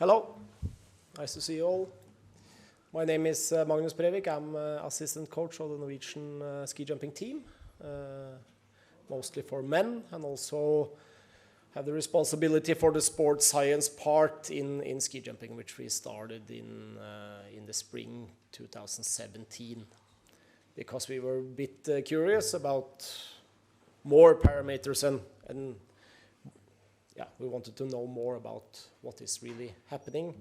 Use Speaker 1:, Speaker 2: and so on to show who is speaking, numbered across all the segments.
Speaker 1: Hello, nice to see you all. My name is Magnus Brevig. I'm assistant coach of the Norwegian ski jumping team, mostly for men, and also have the responsibility for the sports science part in ski jumping, which we started in the spring 2017, because we were a bit curious about more parameters and yeah, we wanted to know more about what is really happening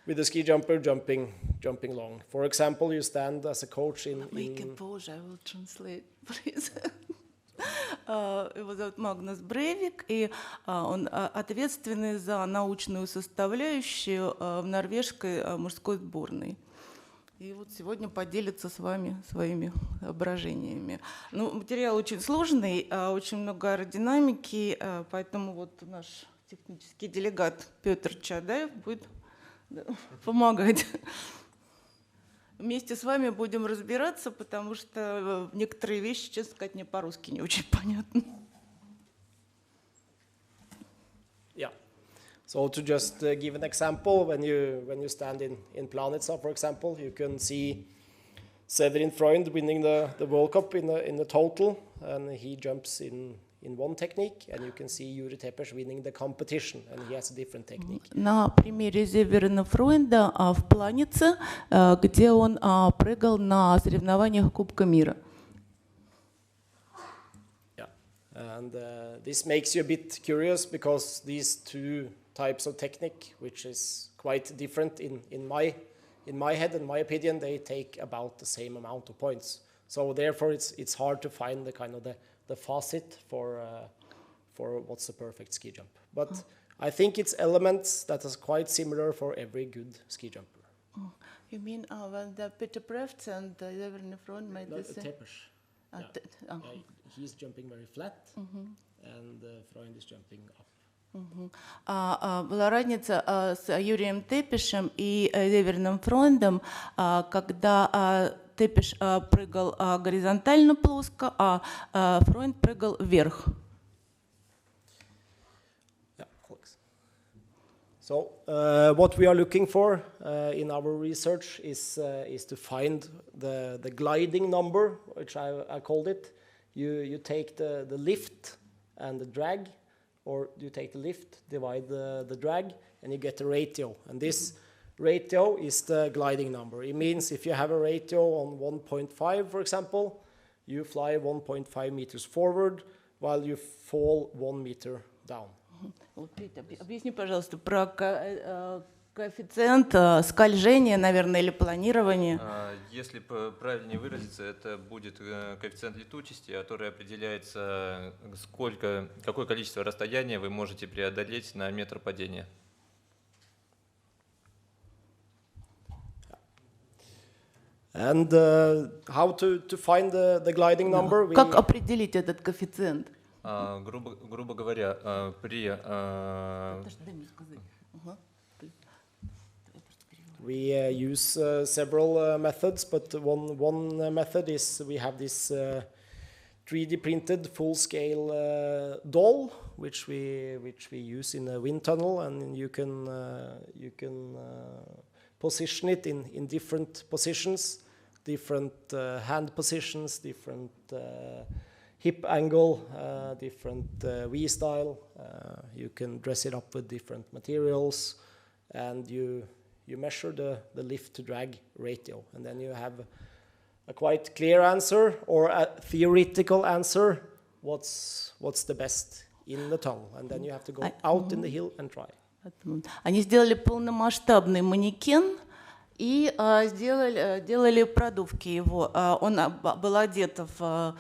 Speaker 1: with the ski jumper jumping long. For example, you stand as a coach in...
Speaker 2: Make a pause, I will translate, please. Его зовут Magnus Brevig, и он ответственный за научную составляющую в норвежской мужской сборной. И вот сегодня поделится с вами своими соображениями. Ну, материал очень сложный, очень много аэродинамики, поэтому вот наш технический делегат Петр Чадаев будет помогать. Вместе с вами будем разбираться, потому что некоторые вещи, честно сказать, мне по-русски не очень понятны.
Speaker 1: So to just give an example, when you stand in Planica, for example, you can see Severin Freund winning the World Cup in the total, and he jumps in one technique, and you can see Юрий Тепеш winning the competition, and he has a different technique.
Speaker 2: На примере Северина Фройнда в Планице, где он прыгал на соревнованиях Кубка мира.
Speaker 1: And this makes you a bit curious, because these two types of technique, which is quite different in my head and my opinion, they take about the same amount of points. So therefore, it's hard to find the kind of the facet for what's the perfect ski jump. But I think it's elements that is quite similar for every good ski jumper.
Speaker 2: You mean when the Peter Prefts and Severin Freund made this?
Speaker 1: Tepes. He's jumping very flat, and Freund is jumping up.
Speaker 2: Была разница с Юрием Тепешем и Севериным Фройндом, когда Тепеш прыгал горизонтально плоско, а Фройнд прыгал вверх.
Speaker 1: So what we are looking for in our research is to find the gliding number, which I called it. You take the lift and the drag, or you take the lift, divide the drag, and you get the ratio. And this ratio is the gliding number. It means if you have a ratio on 1.5, for example, you fly 1.5 meters forward while you fall 1 meter down.
Speaker 2: Объясни, пожалуйста, про коэффициент скольжения, наверное, или планирования.
Speaker 3: Если правильнее выразиться, это будет коэффициент летучести, который определяется, какое количество расстояния вы можете преодолеть на метр падения.
Speaker 1: And how to find the gliding number?
Speaker 2: Как определить этот коэффициент?
Speaker 3: Грубо говоря, при...
Speaker 1: We use several methods, but one method is we have this 3D printed full-scale doll, which we use in a wind tunnel, and you can position it in different positions, different hand positions, different hip angle, different V-style. You can dress it up with different materials, and you measure the lift to drag ratio, and then you have a quite clear answer or a theoretical answer what's the best in the tunnel, and then you have to go out in the hill and try.
Speaker 2: Они сделали полномасштабный манекен и делали продувки его. Он был одет в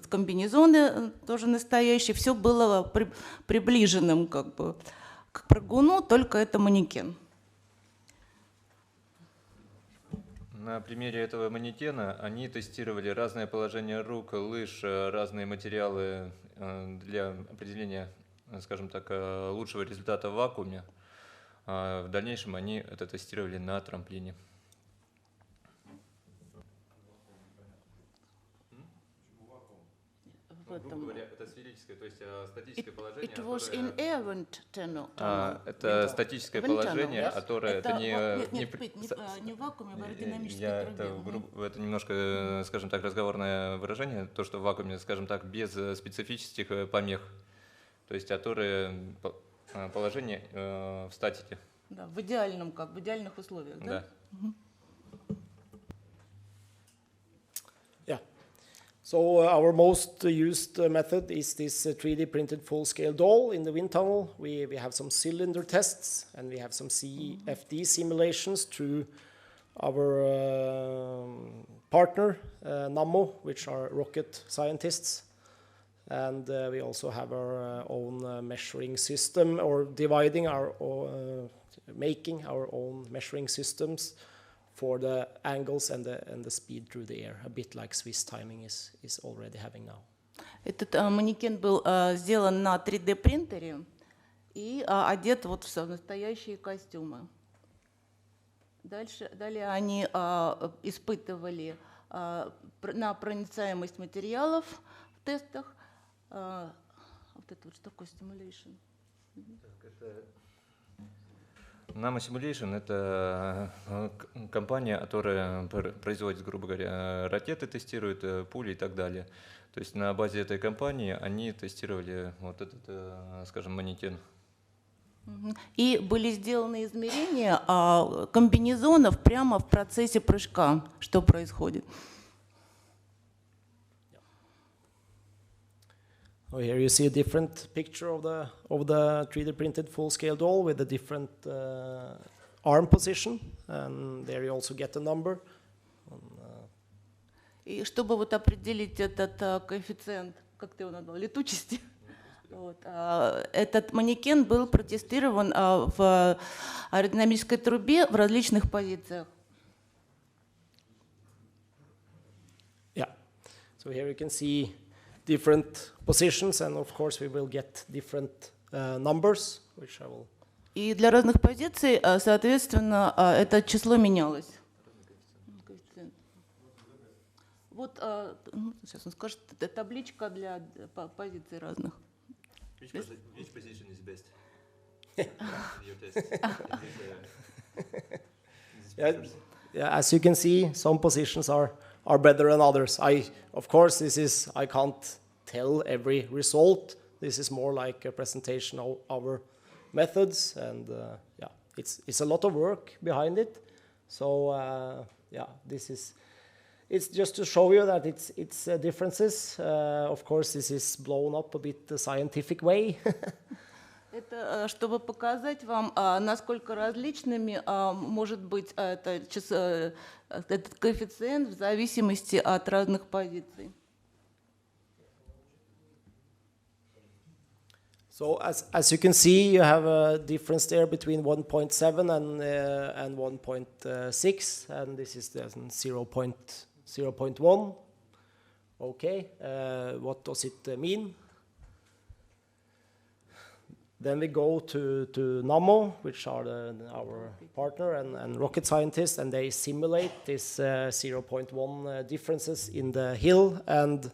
Speaker 2: комбинезоны тоже настоящие. Все было приближенным как бы к прыгуну, только это манекен.
Speaker 3: На примере этого манекена они тестировали разное положение рук, лыж, разные материалы для определения, скажем так, лучшего результата в вакууме. В дальнейшем они это тестировали на трамплине. грубо говоря, это сферическое, то есть статическое положение.
Speaker 2: It was in air wind tunnel.
Speaker 3: Это статическое положение, которое это
Speaker 2: не в вакууме, а в аэродинамической трубе.
Speaker 3: Это немножко, скажем так, разговорное выражение, то, что в вакууме, скажем так, без специфических помех, то есть которые положение в статике.
Speaker 2: Да, в идеальных условиях, да?
Speaker 3: Да.
Speaker 1: So our most used method is this 3D printed full-scale doll in the wind tunnel. We have some cylinder tests and we have some CFD simulations through our partner, NAMO, which are rocket scientists. And we also have our own measuring system, or making our own measuring systems for the angles and the speed through the air, a bit like Swiss timing is already having now.
Speaker 2: Этот манекен был сделан на 3D принтере и одет вот в настоящие костюмы. Далее они испытывали на проницаемость материалов в тестах. Вот это вот что такое stimulation?
Speaker 3: Namo Simulation — это компания, которая производит, грубо говоря, ракеты, тестирует пули и так далее. То есть на базе этой компании они тестировали вот этот, скажем, манекен.
Speaker 2: И были сделаны измерения комбинезонов прямо в процессе прыжка, что происходит.
Speaker 1: Oh, here you see a different picture of the 3D printed full-scale doll with a different arm position, and there you also get a number.
Speaker 2: И чтобы вот определить этот коэффициент, как ты его назвал, летучести, вот, этот манекен был протестирован в аэродинамической трубе в различных позициях.
Speaker 1: Yeah. So here you can see different positions, and of course we will get different numbers, which I will.
Speaker 2: И для разных позиций, соответственно, это число менялось. Вот, сейчас он скажет, это табличка для позиций разных.
Speaker 3: Which position is best?
Speaker 1: Yeah, as you can see, some positions are better than others. Of course, I can't tell every result. This is more like a presentation of our methods, and yeah, it's a lot of work behind it. So yeah, it's just to show you that it's differences. Of course, this is blown up a bit the scientific way.
Speaker 2: Это чтобы показать вам, насколько различными может быть этот коэффициент в зависимости от разных позиций.
Speaker 1: So as you can see, you have a difference there between 1.7 and 1.6, and this is the 0.1. Okay, what does it mean? Then we go to NAMO, which are our partner and rocket scientists, and they simulate this 0.1 differences in the hill, and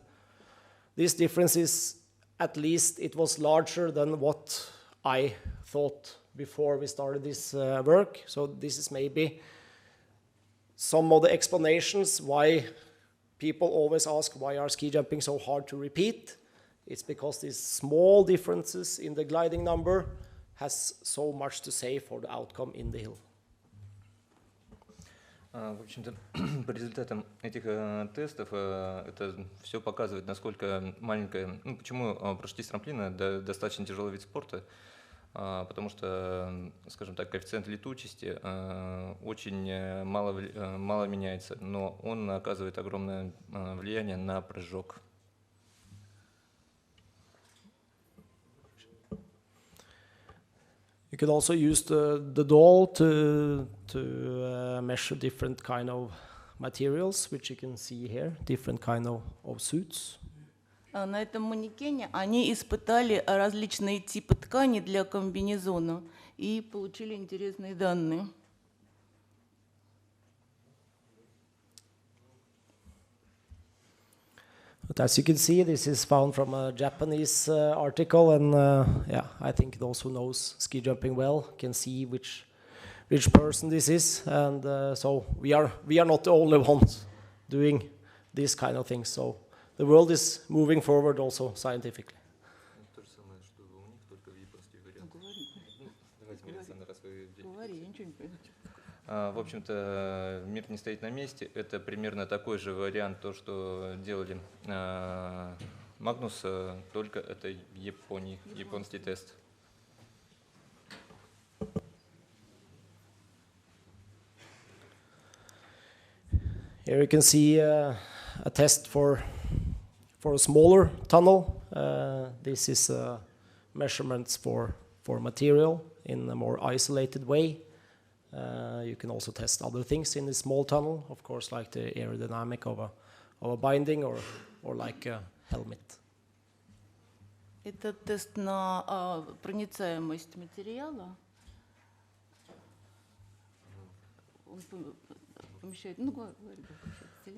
Speaker 1: this difference is, at least it was larger than what I thought before we started this work. So this is maybe some of the explanations why people always ask, why are ski jumping so hard to repeat? It's because these small differences in the gliding number has so much to say for the outcome in the hill.
Speaker 3: В общем-то, по результатам этих тестов это все показывает, насколько маленькая, почему прыжки с трамплина достаточно тяжелый вид спорта, потому что, скажем так, коэффициент летучести очень мало меняется, но он оказывает огромное влияние на прыжок.
Speaker 1: You could also use the doll to measure different kind of materials, which you can see here, different kind of suits.
Speaker 2: На этом манекене они испытали различные типы ткани для комбинезона и получили интересные данные.
Speaker 1: But as you can see, this is found from a Japanese article, and yeah, I think those who knows ski jumping well can see which person this is, and so we are not the only ones doing this kind of things. So the world is moving forward also scientifically.
Speaker 3: В общем-то, мир не стоит на месте. Это примерно такой же вариант, то, что делали Магнус, только это Япония, японский тест.
Speaker 1: Here you can see a test for a smaller tunnel. This is measurements for material in a more isolated way. You can also test other things in this small tunnel, of course, like the aerodynamic of a binding or like a helmet.
Speaker 2: Это тест на проницаемость материала.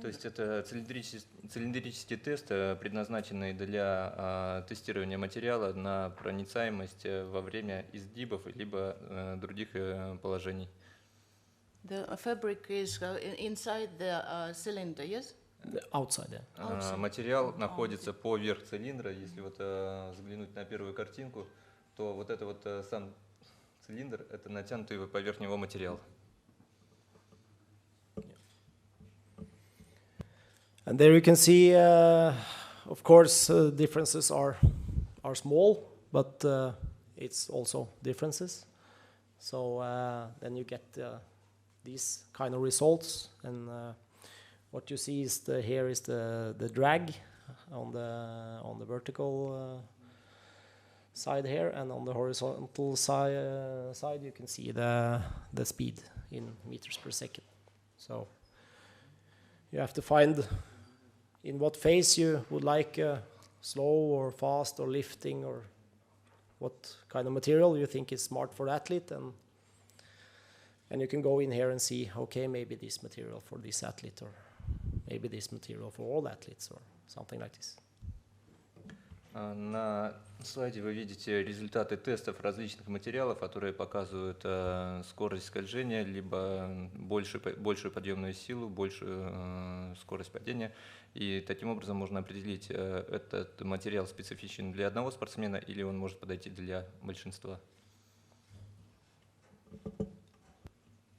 Speaker 3: То есть это цилиндрический тест, предназначенный для тестирования материала на проницаемость во время изгибов либо других положений.
Speaker 2: The fabric is inside the cylinder, yes?
Speaker 1: Outside, yeah.
Speaker 3: Материал находится поверх цилиндра. Если вот взглянуть на первую картинку, то вот это вот сам цилиндр – это натянутый поверх него материал.
Speaker 1: And there you can see, of course, differences are small, but it's also differences. So then you get these kind of results, and what you see is here is the drag on the vertical side here, and on the horizontal side you can see the speed in meters per second. So you have to find in what phase you would like slow or fast or lifting, or what kind of material you think is smart for the athlete, and you can go in here and see, okay, maybe this material for this athlete, or maybe this material for all athletes, or something like this.
Speaker 3: На слайде вы видите результаты тестов различных материалов, которые показывают скорость скольжения, либо большую подъемную силу, большую скорость падения. И таким образом можно определить, этот материал специфичен для одного спортсмена или он может подойти для большинства.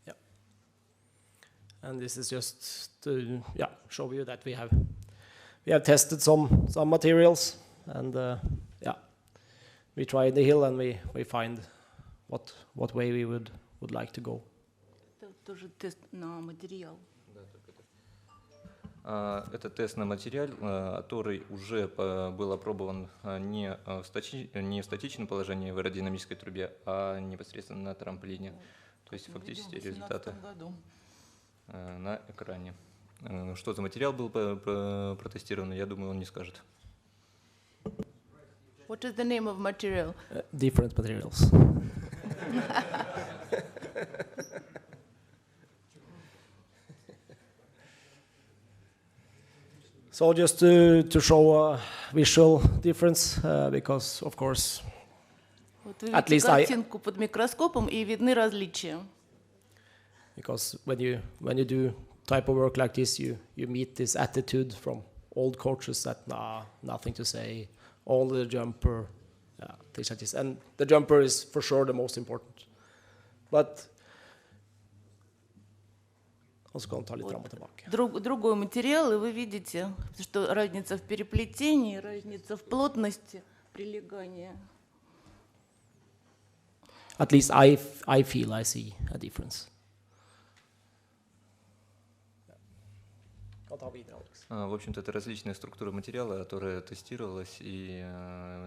Speaker 1: Yeah. And this is just to show you that we have tested some materials. And we try the hill, and we find what way we would like to go.
Speaker 2: Это тоже тест на материал.
Speaker 3: Это тест на материал, который уже был опробован не в статичном положении в аэродинамической трубе, а непосредственно на трамплине. То есть фактически результаты на экране. Что за материал был протестирован, я думаю, он не скажет.
Speaker 2: What is the name of material?
Speaker 1: Different materials. So just to show a visual difference, because of course,
Speaker 2: Вот вы видите картинку под микроскопом, и видны различия.
Speaker 1: Because when you do type of work like this, you meet this attitude from old coaches that nothing to say, only the jumper, things like this. And the jumper is for sure the most important. But
Speaker 2: другой материал, и вы видите, что разница в переплетении, разница в плотности прилегания.
Speaker 1: At least I feel I see a difference.
Speaker 3: В общем-то, это различные структуры материала, которые тестировалась, и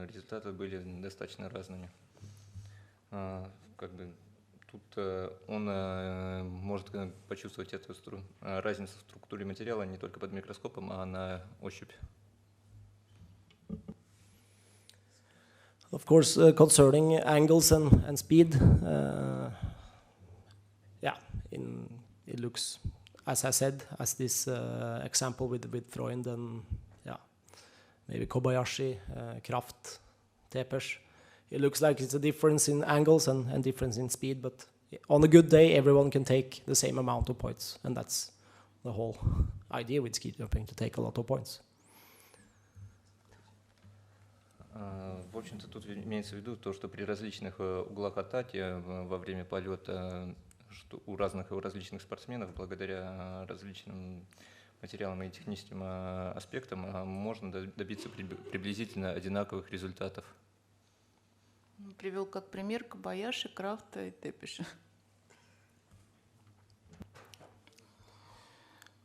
Speaker 3: результаты были достаточно разными. Как бы тут он может почувствовать эту разницу в структуре материала не только под микроскопом, а на ощупь.
Speaker 1: Of course, concerning angles and speed, it looks, as I said, as this example with Freund, and maybe Kobayashi, Kraft, Tepers. It looks like it's a difference in angles and difference in speed, but on a good day, everyone can take the same amount of points, and that's the whole idea with ski jumping, to take a lot of points.
Speaker 3: В общем-то, тут имеется в виду то, что при различных углах атаки во время полета что у различных спортсменов, благодаря различным материалам и техническим аспектам, можно добиться приблизительно одинаковых результатов.
Speaker 2: Привел как пример Кобаяши, Крафта и Тепеша.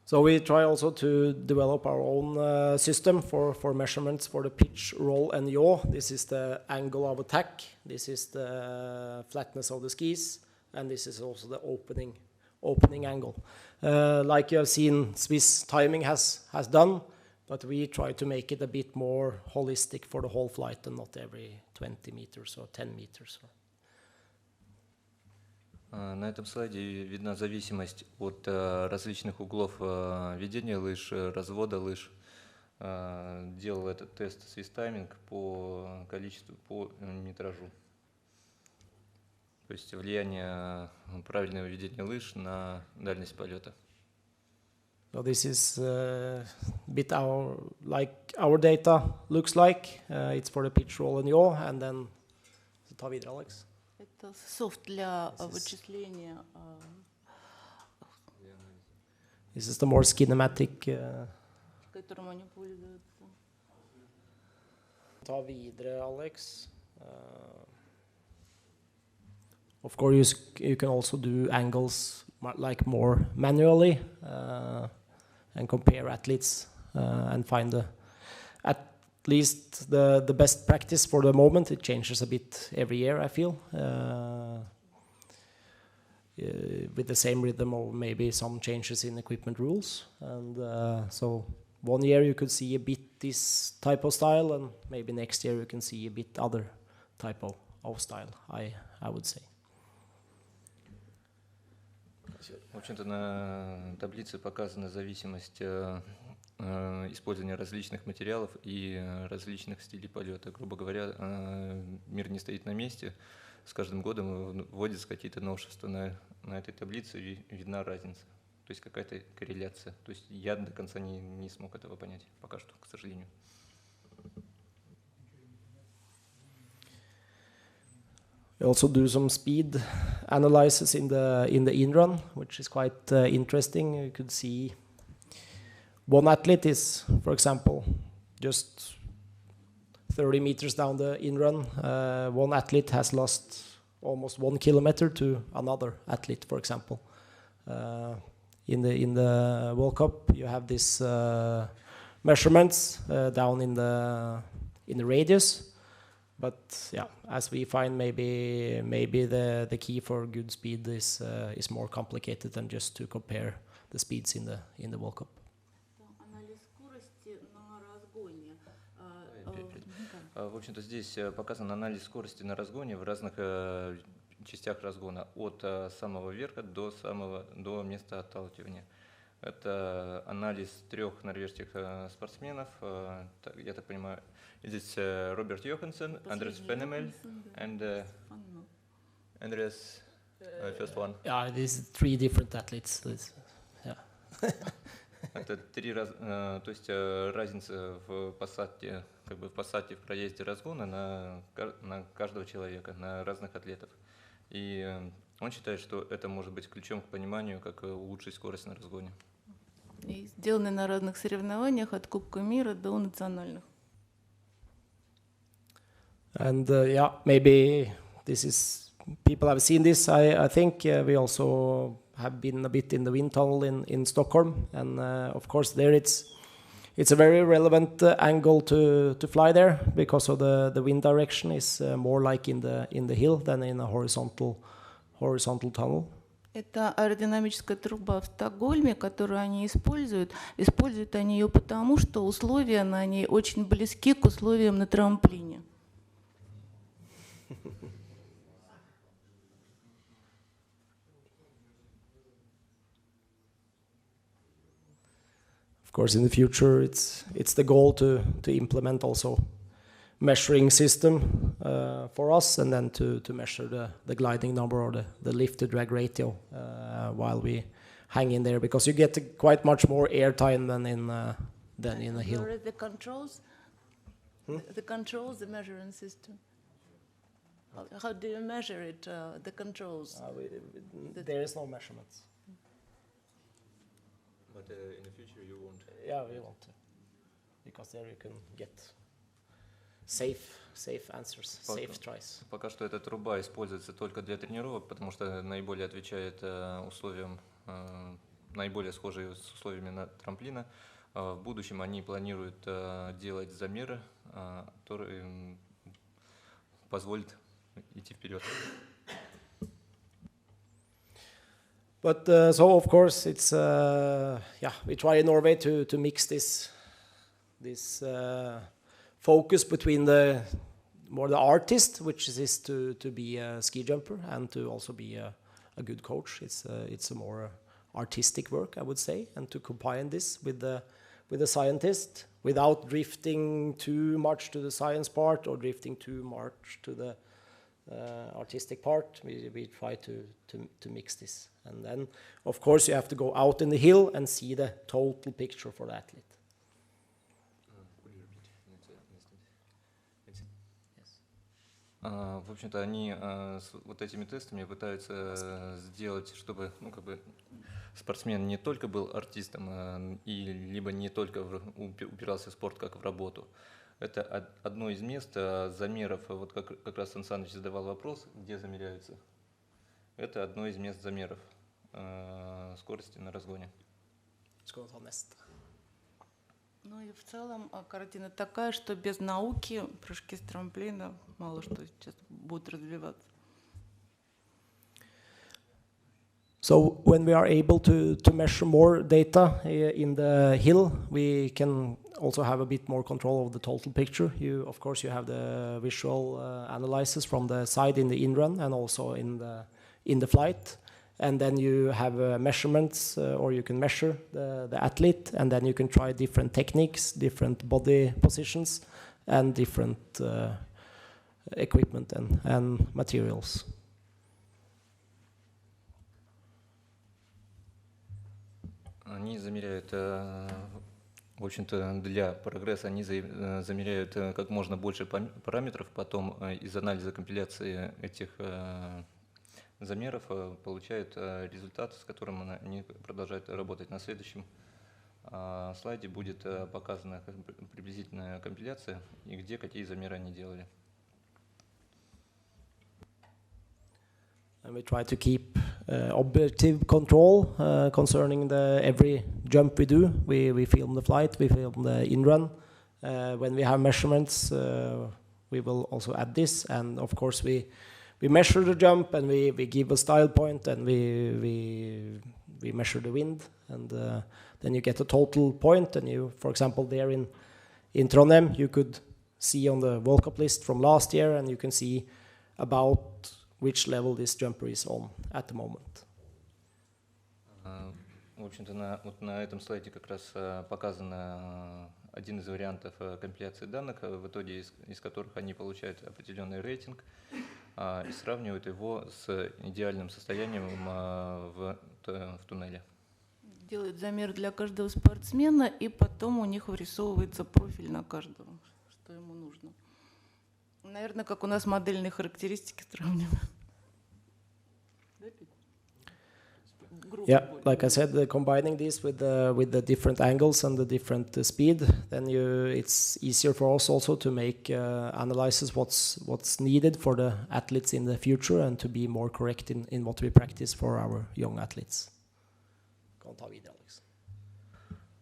Speaker 1: So we try also to develop our own system for measurements for the pitch, roll, and yaw. This is the angle of attack. This is the flatness of the skis, and this is also the opening angle. Like you have seen, Swiss timing has done, but we try to make it a bit more holistic for the whole flight and not every 20 meters or 10 meters.
Speaker 3: На этом слайде видна зависимость от различных углов ведения лыж, развода лыж. Делал этот тест свистайминг по количеству, по метражу. То есть влияние правильного ведения лыж на дальность полета.
Speaker 1: So this is bit like our data looks like. It's for the pitch, roll, and yaw, and then ta vidare, Alex.
Speaker 2: Это софт для вычисления.
Speaker 1: This is the more kinematic.
Speaker 2: Которым они пользуются.
Speaker 1: Ta vidare, Alex. Of course, you can also do angles like more manually and compare athletes and find at least the best practice for the moment. It changes a bit every year, I feel, with the same rhythm or maybe some changes in equipment rules. And so one year you could see a bit this type of style, and maybe next year you can see a bit other type of style, I would say.
Speaker 3: В общем-то, на таблице показана зависимость использования различных материалов и различных стилей полета. Грубо говоря, мир не стоит на месте. С каждым годом вводятся какие-то новшества на этой таблице, и видна разница. То есть какая-то корреляция. То есть я до конца не смог этого понять пока что, к сожалению.
Speaker 1: We also do some speed analysis in the in-run, which is quite interesting. You could see one athlete is, for example, just 30 meters down the in-run. One athlete has lost almost 1 kilometer to another athlete, for example. In the World Cup, you have this measurements down in the radius. But yeah, as we find, maybe the key for good speed is more complicated than just to compare the speeds in the World Cup.
Speaker 3: В общем-то, здесь показан анализ скорости на разгоне в разных частях разгона, от самого верха до места отталкивания. Это анализ 3 норвежских спортсменов, я так понимаю, здесь Роберт Йоханссон, Андреас Пенемель, and Andreas, first one.
Speaker 1: Yeah, these 3 different athletes. Yeah.
Speaker 3: Это 3 то есть разница в посадке, в проезде разгона на каждого человека, на разных атлетов. И он считает, что это может быть ключом к пониманию, как улучшить скорость на разгоне.
Speaker 2: И сделаны на разных соревнованиях, от Кубка мира до национальных.
Speaker 1: And yeah, maybe this is, people have seen this. I think we also have been a bit in the wind tunnel in Stockholm, and of course there it's a very relevant angle to fly there, because of the wind direction is more like in the hill than in a horizontal tunnel.
Speaker 2: Это аэродинамическая труба в Стокгольме, которую они используют. Используют они ее потому, что условия на ней очень близки к условиям на трамплине.
Speaker 1: Of course, in the future, it's the goal to implement also measuring system for us, and then to measure the gliding number or the lift to drag ratio while we hang in there, because you get quite much more air time than in a hill.
Speaker 2: Where are the controls? The controls, the measuring system. How do you measure it? The controls.
Speaker 1: There is no measurements.
Speaker 3: But in the future you won't.
Speaker 1: Yeah, we want to, because there you can get safe answers, safe tries.
Speaker 3: Пока что эта труба используется только для тренировок, потому что наиболее отвечает условиям, наиболее схожие с условиями трамплина. В будущем они планируют делать замеры, которые позволят идти вперед.
Speaker 1: But so of course it's we try in Norway to mix this focus between the artist, which is to be a ski jumper, and to also be a good coach. It's a more artistic work, I would say, and to combine this with the scientist without drifting too much to the science part or drifting too much to the artistic part. We try to mix this, and then of course you have to go out in the hill and see the total picture for the athlete.
Speaker 3: В общем-то, они с вот этими тестами пытаются сделать, чтобы спортсмен не только был артистом, и либо не только упирался в спорт как в работу. Это одно из мест замеров, вот как раз Сан Саныч задавал вопрос, где замеряются. Это одно из мест замеров скорости на разгоне.
Speaker 2: Ну и в целом картина такая, что без науки прыжки с трамплина мало что сейчас будут развиваться.
Speaker 1: So when we are able to measure more data in the hill, we can also have a bit more control of the total picture. Of course, you have the visual analysis from the side in the in-run and also in the flight. And then you have measurements, or you can measure the athlete, and then you can try different techniques, different body positions, and different equipment and materials.
Speaker 3: Они замеряют, в общем-то, для прогресса они замеряют как можно больше параметров, потом из анализа компиляции этих замеров получают результат, с которым они продолжают работать. На следующем слайде будет показана приблизительная компиляция и где какие замеры они делали.
Speaker 1: And we try to keep objective control concerning every jump we do. We film the flight, we film the in-run. When we have measurements, we will also add this. And of course, we measure the jump, and we give a style point, and we measure the wind, and then you get a total point. And you, for example, there in Trondheim, you could see on the World Cup list from last year, and you can see about which level this jumper is on at the moment.
Speaker 3: В общем-то, на этом слайде как раз показан один из вариантов компиляции данных, в итоге из которых они получают определенный рейтинг и сравнивают его с идеальным состоянием в туннеле.
Speaker 2: Делают замер для каждого спортсмена, и потом у них вырисовывается профиль на каждого, что ему нужно. Наверное, как у нас модельные характеристики сравнивают.
Speaker 1: Yeah, like I said, combining this with the different angles and the different speed, then it's easier for us also to make analysis what's needed for the athletes in the future and to be more correct in what we practice for our young athletes.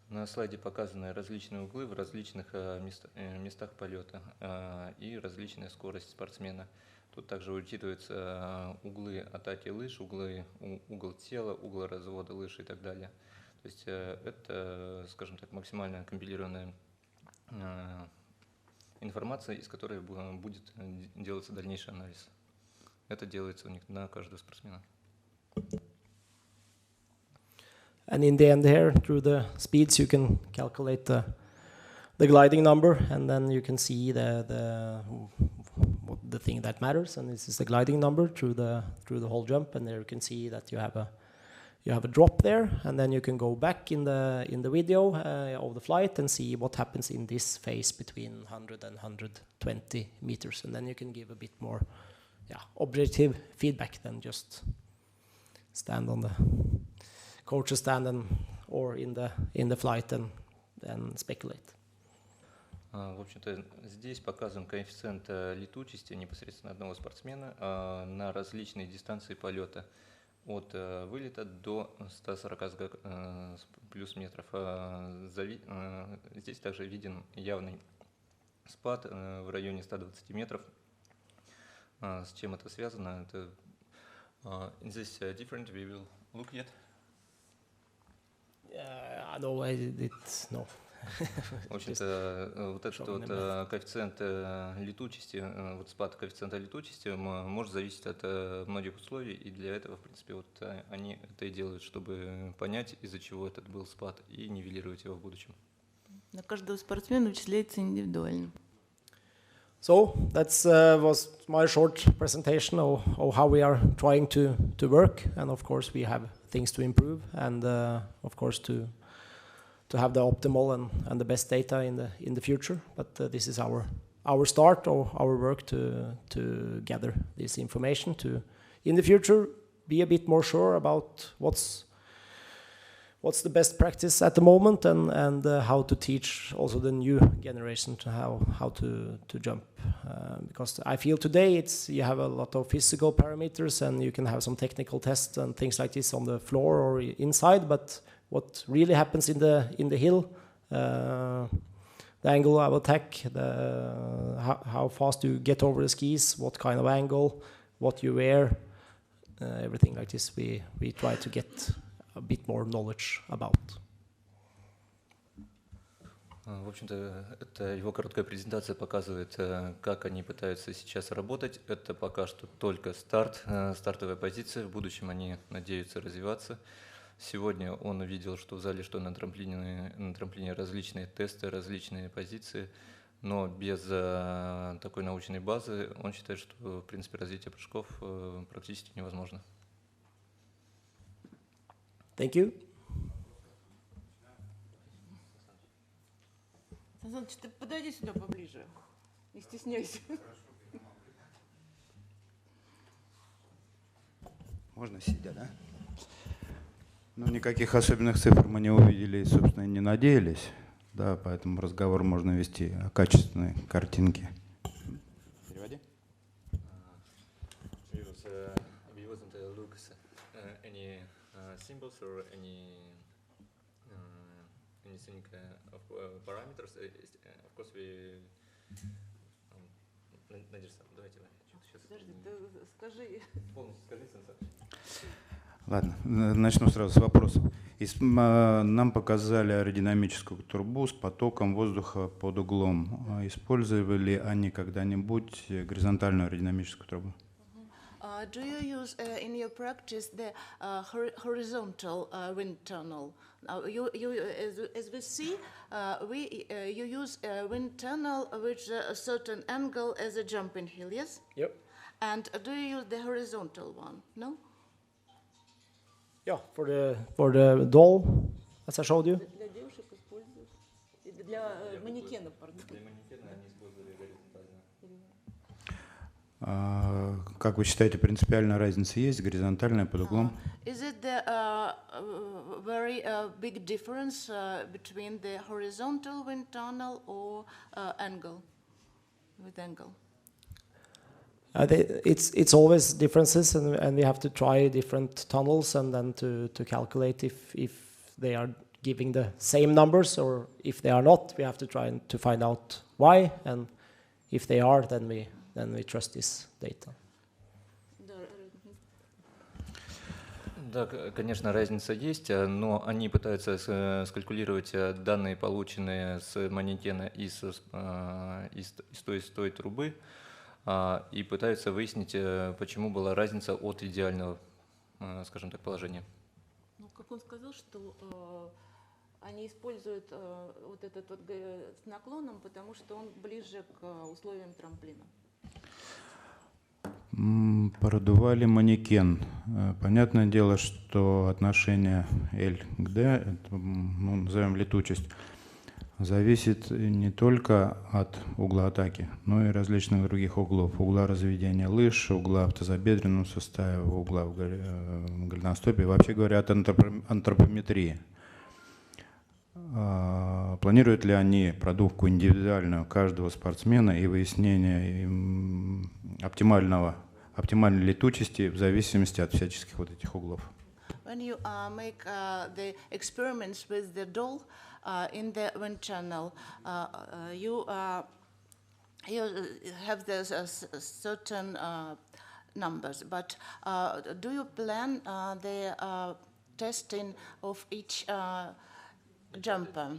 Speaker 3: На слайде показаны различные углы в различных местах полета и различная скорость спортсмена. Тут также учитываются углы атаки лыж, угол тела, угол развода лыж и так далее. То есть это, скажем так, максимально компилированная информация, из которой будет делаться дальнейший анализ. Это делается у них на каждого спортсмена.
Speaker 1: And in the end here, through the speeds, you can calculate the gliding number, and then you can see the thing that matters, and this is the gliding number through the whole jump, and there you can see that you have a drop there, and then you can go back in the video of the flight and see what happens in this phase between 100 and 120 meters, and then you can give a bit more objective feedback than just stand on the coach's stand or in the flight and speculate.
Speaker 3: В общем-то, здесь показан коэффициент летучести непосредственно одного спортсмена на различные дистанции полета от вылета до 140 плюс метров. Здесь также виден явный спад в районе 120 метров. С чем это связано? Это is this different? We will look yet.
Speaker 1: No, no.
Speaker 3: В общем-то, вот этот вот коэффициент летучести, вот спад коэффициента летучести может зависеть от многих условий, и для этого, в принципе, вот они это и делают, чтобы понять, из-за чего этот был спад, и нивелировать его в будущем.
Speaker 2: На каждого спортсмена вычисляется индивидуально.
Speaker 1: So that was my short presentation of how we are trying to work, and of course we have things to improve, and of course to have the optimal and the best data in the future. But this is our start or our work to gather this information to in the future be a bit more sure about what's the best practice at the moment, and how to teach also the new generation to how to jump, because I feel today you have a lot of physical parameters and you can have some technical tests and things like this on the floor or inside, but what really happens in the hill, the angle of attack, how fast you get over the skis, what kind of angle, what you wear, everything like this we try to get a bit more knowledge about.
Speaker 3: В общем-то, это его короткая презентация показывает, как они пытаются сейчас работать. Это пока что только стартовая позиция. В будущем они надеются развиваться. Сегодня он увидел, что в зале, что на трамплине различные тесты, различные позиции, но без такой научной базы он считает, что, в принципе, развитие прыжков практически невозможно.
Speaker 1: Thank you.
Speaker 2: Саныч, ты подойди сюда поближе, не стесняйся.
Speaker 4: Можно сидя, да? Ну, никаких особенных цифр мы не увидели и, собственно, не надеялись. Да, поэтому разговор можно вести о качественной картинке. Переводи.
Speaker 3: Symbols or anything of parameters. Of course, we. Надежда, давайте сейчас.
Speaker 2: Подожди, ты скажи.
Speaker 3: Полностью скажи, Сенсор.
Speaker 4: Ладно, начну сразу с вопросов. Нам показали аэродинамическую трубу с потоком воздуха под углом. Использовали ли они когда-нибудь горизонтальную аэродинамическую трубу?
Speaker 2: Do you use in your practice the horizontal wind tunnel? As we see, you use a wind tunnel with a certain angle as a jumping hill, yes?
Speaker 1: Yep.
Speaker 2: And do you use the horizontal one? No?
Speaker 1: Yeah, for the doll, as I showed you.
Speaker 2: Для девушек используют. Для манекена, пардон.
Speaker 3: Для манекена они использовали горизонтально.
Speaker 4: Как вы считаете, принципиальная разница есть, горизонтальная под углом?
Speaker 2: Is it the very big difference between the horizontal wind tunnel or angle, with angle?
Speaker 1: It's always differences, and we have to try different tunnels and then to calculate if they are giving the same numbers, or if they are not, we have to try to find out why, and if they are, then we trust this data.
Speaker 3: Да, конечно, разница есть, но они пытаются скалькулировать данные, полученные с манекена и с той трубы, и пытаются выяснить, почему была разница от идеального, скажем так, положения.
Speaker 2: Ну, как он сказал, что они используют вот этот вот с наклоном, потому что он ближе к условиям трамплина.
Speaker 4: Продували манекен. Понятное дело, что отношение L к D, это, ну, назовем летучесть, зависит не только от угла атаки, но и различных других углов. Угла разведения лыж, угла автозабедренного сустава, угла в голеностопе, вообще говоря, от антропометрии. Планируют ли они продувку индивидуальную каждого спортсмена и выяснение оптимальной летучести в зависимости от всяческих вот этих углов?
Speaker 2: When you make the experiments with the doll in the wind channel, you have the certain numbers, but do you plan the testing of each jumper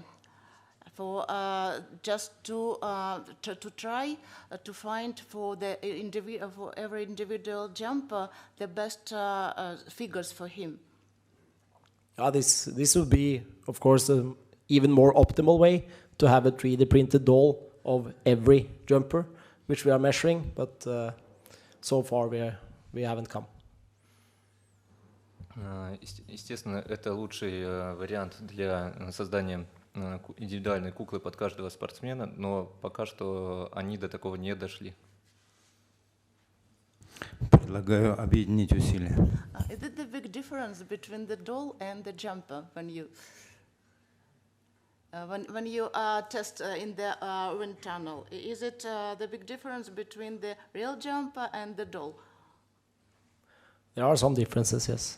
Speaker 2: for just to try to find for the for every individual jumper the best figures for him?
Speaker 1: This would be, of course, an even more optimal way to have a 3D printed doll of every jumper, which we are measuring, but so far we haven't come.
Speaker 3: Естественно, это лучший вариант для создания индивидуальной куклы под каждого спортсмена, но пока что они до такого не дошли.
Speaker 4: Предлагаю объединить усилия.
Speaker 2: Is it the big difference between the doll and the jumper when you test in the wind tunnel? Is it the big difference between the real jumper and the doll?
Speaker 1: There are some differences, yes.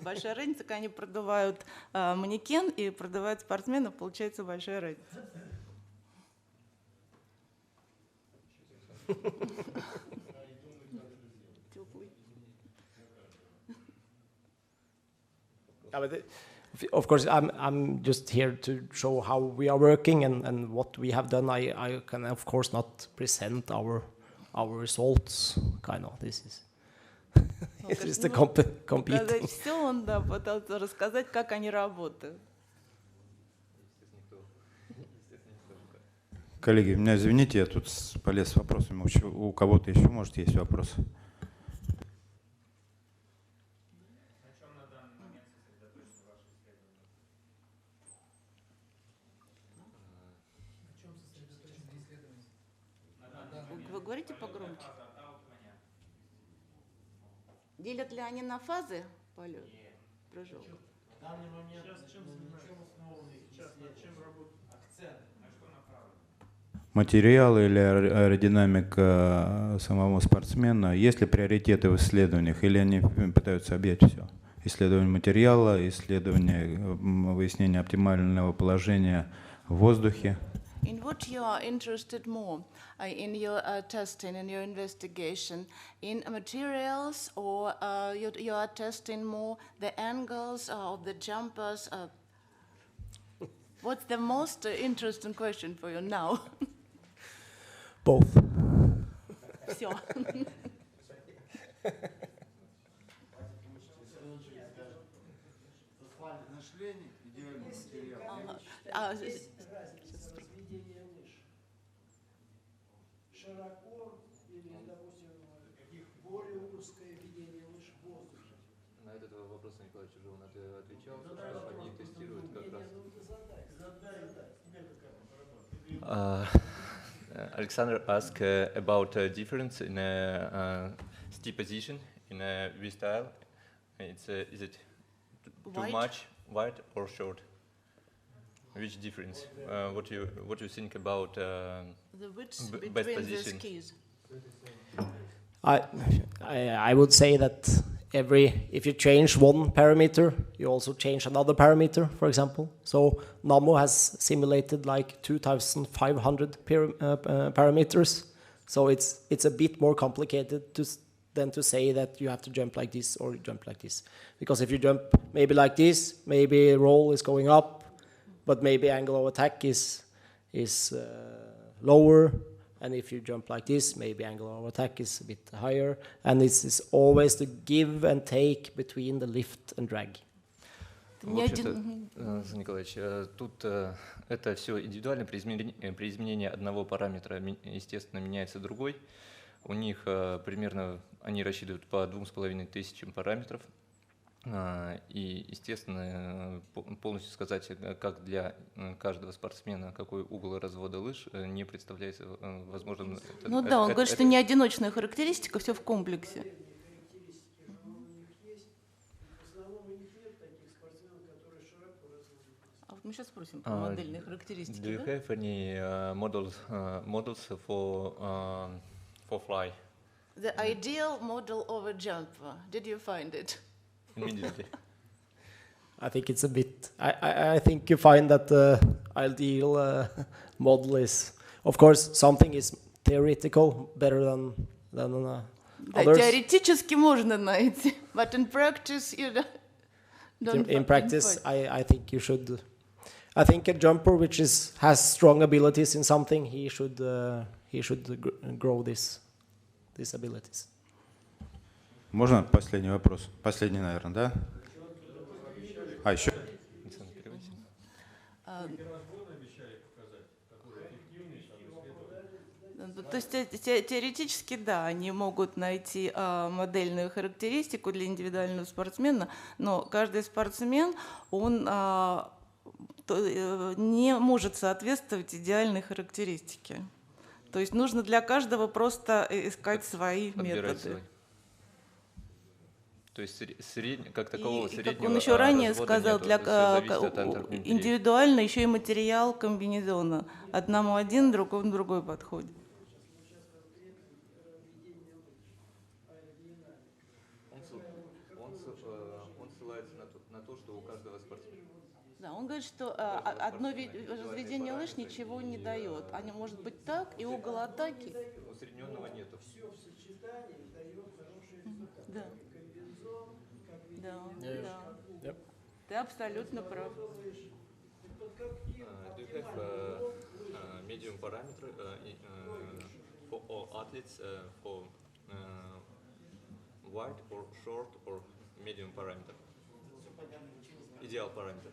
Speaker 2: Большая разница, когда они продувают манекен и продувают спортсменов, получается большая разница.
Speaker 1: Of course, I'm just here to show how we are working and what we have done. I can, of course, not present our results. Kind of, this is. It's the competing.
Speaker 2: Все он, да, пытался рассказать, как они работают.
Speaker 4: Коллеги, меня извините, я тут полез с вопросами. У кого-то еще, может, есть вопросы?
Speaker 2: Вы говорите погромче? Делят ли они на фазы полет? Прыжок.
Speaker 5: В данный момент чем основаны сейчас, над чем работают акцент, на что направлено?
Speaker 4: Материалы или аэродинамика самого спортсмена? Есть ли приоритеты в исследованиях или они пытаются объять все? Исследование материала, исследование выяснения оптимального положения в воздухе.
Speaker 2: In what you are interested more in your testing, in your investigation, in materials, or you are testing more the angles of the jumpers? What's the most interesting question for you now?
Speaker 1: Both.
Speaker 2: Все.
Speaker 5: Широко или, допустим, каких более узкое ведение лыж в воздухе?
Speaker 3: На этот вопрос Николай Чужов отвечал, что они тестируют как раз. Alexander asked about difference in steep position in V-style. Is it too much wide or short? Which difference? What you think about
Speaker 2: The width
Speaker 3: best
Speaker 2: between the
Speaker 3: position?
Speaker 2: skis.
Speaker 1: I would say that if you change one parameter, you also change another parameter, for example. So NAMO has simulated like 2,500 parameters. So it's a bit more complicated than to say that you have to jump like this or jump like this. Because if you jump maybe like this, maybe roll is going up, but maybe angle of attack is lower. And if you jump like this, maybe angle of attack is a bit higher. And this is always the give and take between the lift and drag.
Speaker 3: В общем-то, Николаевич, тут это все индивидуально. При изменении одного параметра, естественно, меняется другой. У них примерно, они рассчитывают по 2500 параметров. И, естественно, полностью сказать, как для каждого спортсмена, какой угол развода лыж, не представляется возможным.
Speaker 2: Ну да, он говорит, что не одиночная характеристика, все в комплексе. А вот мы сейчас спросим про модельные характеристики.
Speaker 3: Do you have any models for fly?
Speaker 2: The ideal model of a jumper. Did you find it?
Speaker 3: Immediately.
Speaker 1: I think it's a bit. I think you find that the ideal model is, of course, something is theoretical better than
Speaker 2: Да,
Speaker 1: others.
Speaker 2: теоретически можно найти, but in practice you don't.
Speaker 1: In practice, I think you should. I think a jumper which has strong abilities in something, he should grow these abilities.
Speaker 4: Можно последний вопрос? Последний, наверное, да? А, еще.
Speaker 2: То есть теоретически, да, они могут найти модельную характеристику для индивидуального спортсмена, но каждый спортсмен, он не может соответствовать идеальной характеристике. То есть нужно для каждого просто искать свои методы.
Speaker 3: То есть как такового среднего.
Speaker 2: Как он еще ранее сказал, для
Speaker 3: индивидуально
Speaker 2: индивидуально еще и материал комбинезона. Одному один, другому другой подходит.
Speaker 3: Он ссылается на то, что у каждого спортсмена.
Speaker 2: Да, он говорит, что одно разведение лыж ничего не дает. Они может быть так, и угол атаки.
Speaker 3: Усредненного нету.
Speaker 5: Все в сочетании дает хороший результат.
Speaker 2: Да.
Speaker 1: Yeah. Yep.
Speaker 2: Ты абсолютно прав.
Speaker 3: Do you have medium parameter for all athletes for wide or short or medium parameter? Ideal parameter.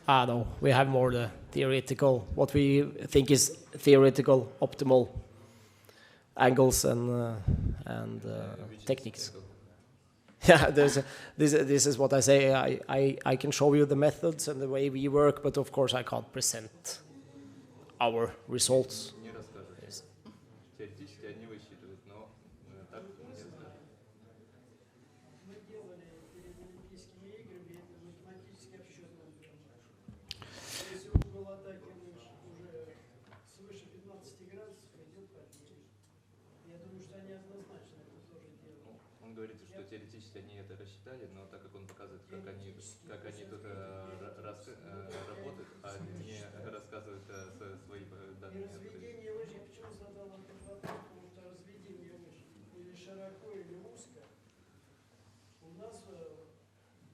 Speaker 1: No, we have more the theoretical, what we think is theoretical optimal angles and techniques. Yeah, this is what I say. I can show you the methods and the way we work, but of course I can't present our results.
Speaker 3: Не расскажут.
Speaker 1: Yes.
Speaker 3: Теоретически они высчитывают, но так не расскажут.
Speaker 5: Мы делали перед Олимпийскими играми математический обсчет. Если угол атаки уже свыше 15 градусов, идет потеря. Я думаю, что они однозначно это тоже делают.
Speaker 3: Он говорит, что теоретически они это рассчитали, но так как он показывает, как они тут работают, а не рассказывают свои данные.
Speaker 5: И разведение лыж, я почему задал этот вопрос, потому что разведение лыж или широко, или узко, у нас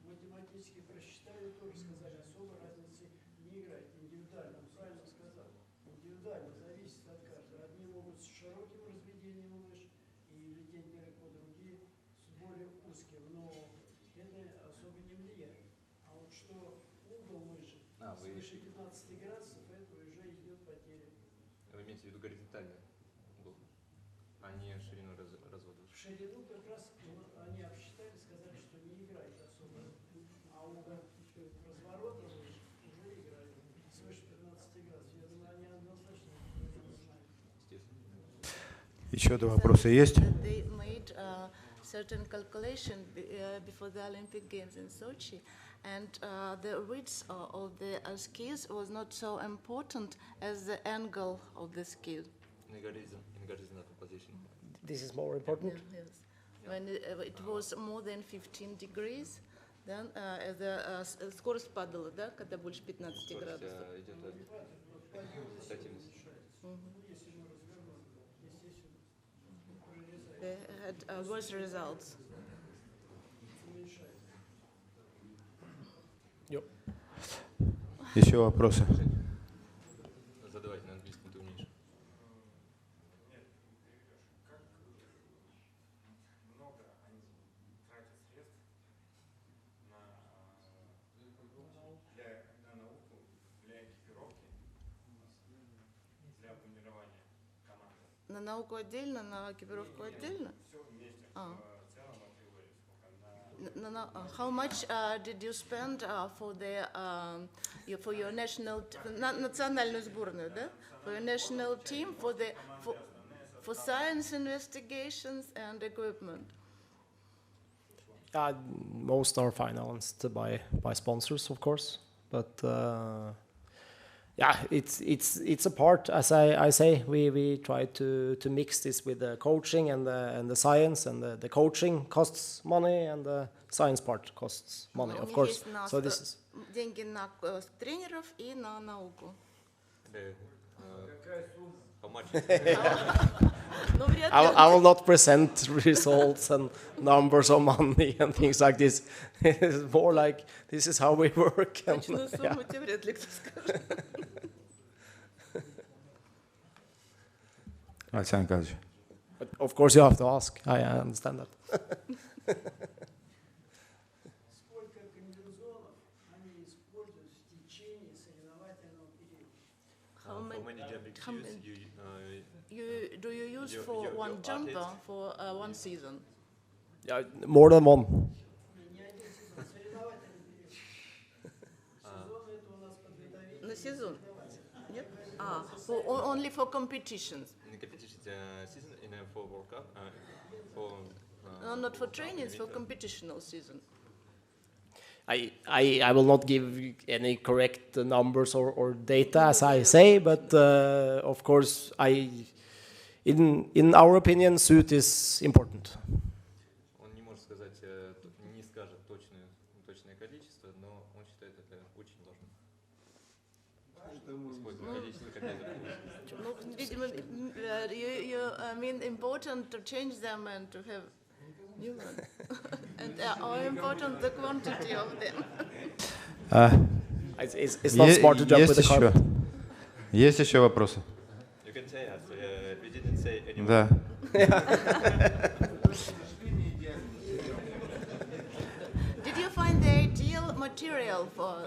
Speaker 5: математически просчитали, тоже сказали, особой разницы не играет. Индивидуально, он правильно сказал, индивидуально зависит от каждого. Одни могут с широким разведением лыж и лететь далеко, другие с более узким, но это особо не влияет. А вот что угол лыжи свыше 15 градусов, это уже идет потеря.
Speaker 3: Вы имеете в виду горизонтальный угол, а не ширину развода?
Speaker 5: В ширину как раз они обсчитали, сказали, что не играет особо. А угол разворота лыж уже играет свыше 15 градусов. Я думаю, они однозначно не знают.
Speaker 4: Еще два вопроса есть?
Speaker 2: They made certain calculation before the Olympic Games in Sochi, and the width of the skis was not so important as the angle of the ski.
Speaker 3: In horizontal position.
Speaker 1: This is more important.
Speaker 2: Yes. When it was more than 15 degrees, then скорость падала, да, когда больше 15 градусов.
Speaker 3: Идет ротативность.
Speaker 2: They had worse results.
Speaker 4: Еще вопросы?
Speaker 3: Задавайте на английском, ты умеешь.
Speaker 2: На науку отдельно, на экипировку отдельно? How much did you spend for your national национальную сборную, да? For your national team, for science investigations and equipment?
Speaker 1: Most are financed by sponsors, of course, but yeah, it's a part. As I say, we try to mix this with the coaching and the science, and the coaching costs money and the science part costs money, of course. So this is
Speaker 2: деньги на тренеров и на науку.
Speaker 3: How much?
Speaker 1: I will not present results and numbers of money and things like this. It's more like this is how we work. And,
Speaker 2: Точную сумму тебе вряд ли кто скажет.
Speaker 4: Александр Николаевич.
Speaker 1: of course, you have to ask. I understand that.
Speaker 5: Сколько комбинезонов они используют в течение соревновательного периода?
Speaker 2: How
Speaker 3: many jumping shoes
Speaker 2: do you use for one jumper for one season?
Speaker 1: Yeah, more than one.
Speaker 5: Не один сезон, соревновательный период. Сезон это у нас подготовительный.
Speaker 2: На сезон? Нет? Only for competitions.
Speaker 3: In the competition season, for World Cup, for
Speaker 2: No, not for training, it's for competitional season.
Speaker 1: I will not give any correct numbers or data, as I say, but of course, in our opinion, suit is important.
Speaker 3: он не может сказать, не скажет точное количество, но он считает это очень важным. Использовать количество как
Speaker 2: Ну, видимо, you mean important to change them and to have new ones. And or important the quantity of them.
Speaker 1: It's not smart to jump with the carpet.
Speaker 4: Есть еще вопросы?
Speaker 3: You can say us. We didn't say anymore.
Speaker 4: Да.
Speaker 2: Did you find the ideal material for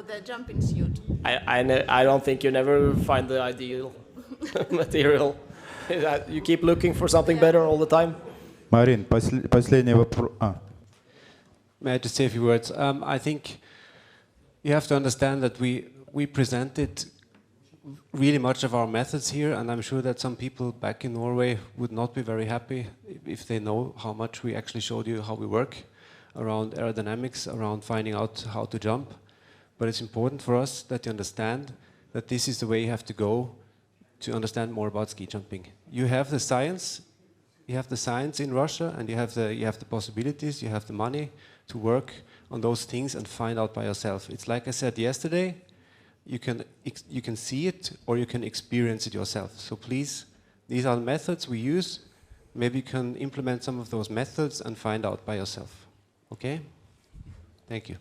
Speaker 2: the jumping suit?
Speaker 1: I don't think you never find the ideal material. You keep looking for something better all the time.
Speaker 4: Марин, последний вопрос.
Speaker 6: May I just say a few words? I think you have to understand that we presented really much of our methods here, and I'm sure that some people back in Norway would not be very happy if they know how much we actually showed you how we work around aerodynamics, around finding out how to jump. But it's important for us that you understand that this is the way you have to go to understand more about ski jumping. You have the science. You have the science in Russia, and you have the possibilities, you have the money to work on those things and find out by yourself. It's like I said yesterday, you can see it or you can experience it yourself. So please, these are the methods we use. Maybe you can implement some of those methods and find out by yourself. Okay? Thank you.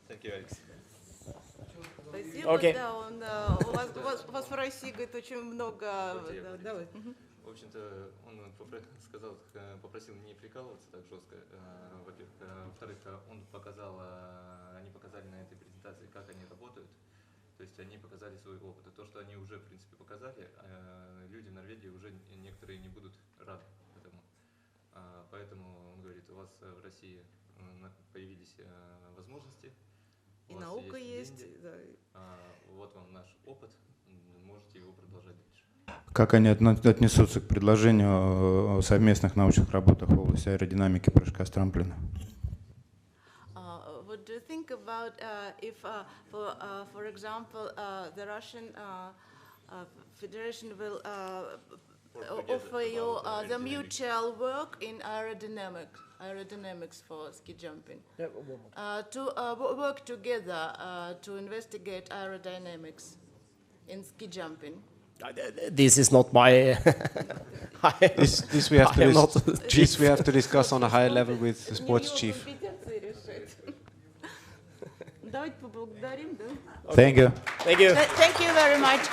Speaker 3: Thank you, Alex.
Speaker 2: Спасибо,
Speaker 1: Окей.
Speaker 2: да, у вас в России, говорит, очень много... Давай.
Speaker 3: В общем-то, он попросил не прикалываться так жестко, во-первых. Во-вторых, они показали на этой презентации, как они работают. То есть они показали свой опыт. И то, что они уже, в принципе, показали, люди в Норвегии уже некоторые не будут рады этому. Поэтому, он говорит, у вас в России появились возможности.
Speaker 2: И наука есть. Да.
Speaker 3: Вот вам наш опыт, можете его продолжать дальше.
Speaker 4: Как они отнесутся к предложению о совместных научных работах в области аэродинамики прыжка с трамплина?
Speaker 2: What do you think about if, for example, the Russian Federation will offer you the mutual work in aerodynamics for ski jumping?
Speaker 1: Yeah,
Speaker 2: To work together to investigate aerodynamics in ski jumping.
Speaker 1: This is not my.
Speaker 6: This we have to discuss on a higher level with the sports chief.
Speaker 2: Давайте поблагодарим, да?
Speaker 4: Thank you.
Speaker 1: Thank you.
Speaker 2: Thank you very much.